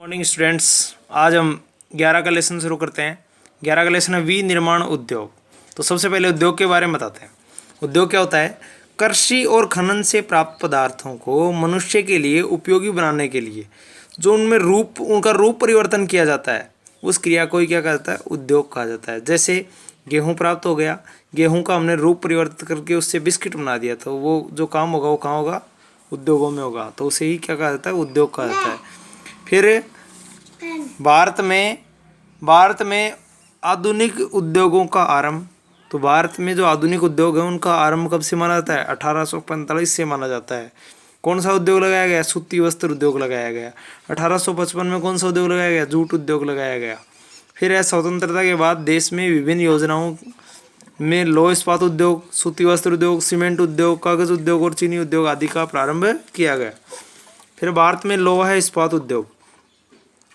Morning students, आज हम 11 का लेसन शुरू करते हैं। 11 का लेसन है विनिर्माण उद्योग। तो सबसे पहले उद्योग के बारे में बताते हैं। उद्योग क्या होता है? कृषि और खनन से प्राप्त पदार्थों को मनुष्य के लिए उपयोगी बनाने के लिए जो उनका रूप परिवर्तन किया जाता है, उस क्रिया को ही क्या कहता है? उद्योग कहा जाता है। जैसे गेहूँ प्राप्त हो गया, गेहूँ का हमने रूप परिवर्तित करके उससे बिस्किट बना दिया, तो वो जो काम होगा वो कहाँ होगा? उद्योगों में होगा। तो उसे ही क्या कहा जाता है? उद्योग कहा जाता है। फिर भारत में आधुनिक उद्योगों का आरंभ। तो भारत में जो आधुनिक उद्योग है उनका आरंभ कब से माना जाता है? 1845 से माना जाता है। कौन सा उद्योग लगाया गया? सूती वस्त्र उद्योग लगाया गया। 1855 में कौन सा उद्योग लगाया गया? जूट उद्योग लगाया गया। फिर है स्वतंत्रता के बाद देश में विभिन्न योजनाओं में लौह इस्पात उद्योग, सूती वस्त्र उद्योग, सीमेंट उद्योग, कागज उद्योग और चीनी उद्योग आदि का प्रारंभ किया गया। फिर भारत में लौह इस्पात उद्योग।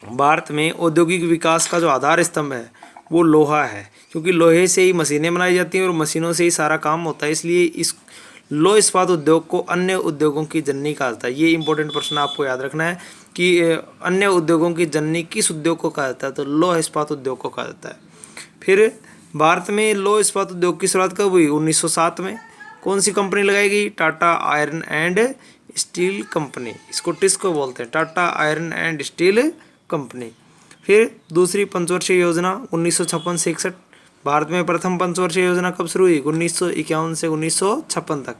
भारत में औद्योगिक विकास का जो आधार स्तंभ है वो लोहा है, क्योंकि लोहे से ही मशीनें बनाई जाती हैं और मशीनों से ही सारा काम होता है। इसलिए इस लौह इस्पात उद्योग को अन्य उद्योगों की जननी कहा जाता है। ये इंपॉर्टेंट प्रश्न आपको याद रखना है कि अन्य उद्योगों की जननी किस उद्योग को कहा जाता है? तो लौह इस्पात उद्योग को कहा जाता है। फिर भारत में लौह इस्पात उद्योग की शुरुआत कब हुई? 1907 में। कौन सी कंपनी लगाई गई? Tata iron and steel company. इसको टिस्को बोलते हैं, Tata iron and steel company. फिर दूसरी पंचवर्षीय योजना 1956 से 61। भारत में प्रथम पंचवर्षीय योजना कब शुरू हुई? 1951 से 1956 तक।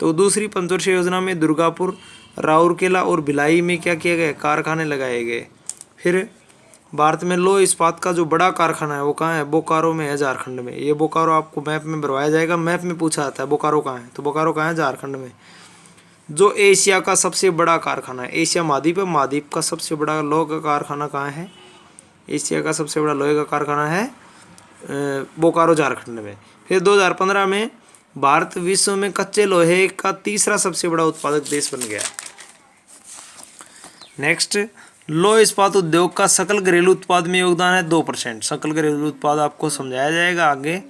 तो दूसरी पंचवर्षीय योजना में दुर्गापुर, राउरकेला और भिलाई में क्या किया गया? कारखाने लगाए गए। फिर भारत में लौह इस्पात का जो बड़ा कारखाना है वो कहाँ है? बोकारो में है, झारखंड में। ये बोकारो आपको मैप में भरवाया जाएगा। मैप में पूछा जाता है बोकारो कहाँ है, तो बोकारो कहाँ है? झारखंड में। जो एशिया का सबसे बड़ा कारखाना है, एशिया महाद्वीप है, महाद्वीप का सबसे बड़ा लोहे का कारखाना कहाँ है? एशिया का सबसे बड़ा लोहे का कारखाना है बोकारो, झारखंड में। फिर 2015 में भारत विश्व में कच्चे लोहे का तीसरा सबसे बड़ा उत्पादक देश बन गया। नेक्स्ट, लौह इस्पात उद्योग का सकल घरेलू उत्पाद में योगदान है 2%। सकल घरेलू उत्पाद आपको समझाया जाएगा आगे।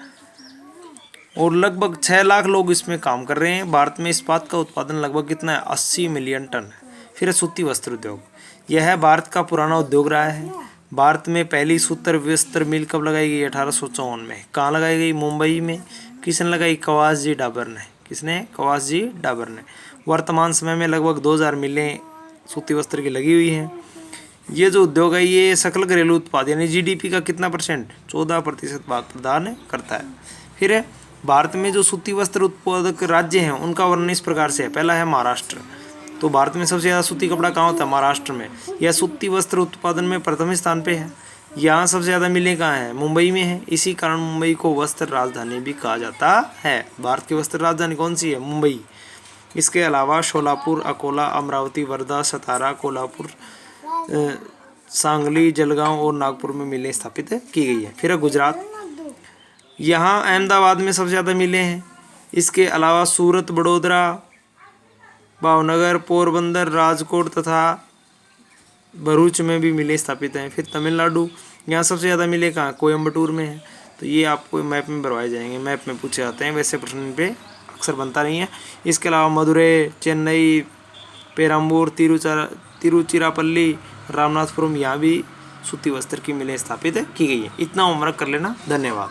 और लगभग 6 लाख लोग इसमें काम कर रहे हैं। भारत में इस्पात का उत्पादन लगभग कितना है? 80 मिलियन टन है। फिर सूती वस्त्र उद्योग। यह भारत का पुराना उद्योग रहा है। भारत में पहली सूत्र वस्त्र मिल कब लगाई गई? 1854 में। कहाँ लगाई गई? मुंबई में। किसने लगाई? कवास जी डाबर ने। किसने? कवास जी डाबर ने। वर्तमान समय में लगभग 2000 मिलें सूती वस्त्र की लगी हुई हैं। ये जो उद्योग है ये सकल घरेलू उत्पाद यानी जीडीपी का कितना परसेंट? 14% भाग प्रदान करता है। फिर है भारत में जो सूती वस्त्र उत्पादक राज्य हैं उनका वर्णन इस प्रकार से है। पहला है महाराष्ट्र। तो भारत में सबसे ज़्यादा सूती कपड़ा कहाँ होता है? महाराष्ट्र में। यह सूती वस्त्र उत्पादन में प्रथम स्थान पे है। यहाँ सबसे ज़्यादा मिलें कहाँ हैं? मुंबई में है। इसी कारण मुंबई को वस्त्र राजधानी भी कहा जाता है। भारत की वस्त्र राजधानी कौन सी है? मुंबई। इसके अलावा शोलापुर, अकोला, अमरावती, वर्धा, सतारा, कोल्हापुर, सांगली, जलगांव और नागपुर में मिलें स्थापित की गई है। फिर गुजरात। यहाँ अहमदाबाद में सबसे ज़्यादा मिलें हैं। इसके अलावा सूरत, बड़ोदरा, भावनगर, पोरबंदर, राजकोट तथा भरूच में भी मिलें स्थापित हैं। फिर तमिलनाडु, यहाँ सबसे ज़्यादा मिलें कहाँ? कोयम्बटूर में है। तो ये आपको मैप में भरवाए जाएंगे, मैप में पूछे जाते हैं, वैसे प्रश्न पे अक्सर बनता नहीं है। इसके अलावा मदुरई, चेन्नई, पेराम्बूर, तिरुचिरापल्ली, रामनाथपुरम, यहाँ भी सूती वस्त्र की मिलें स्थापित की गई है। इतना होमवर्क कर लेना। धन्यवाद।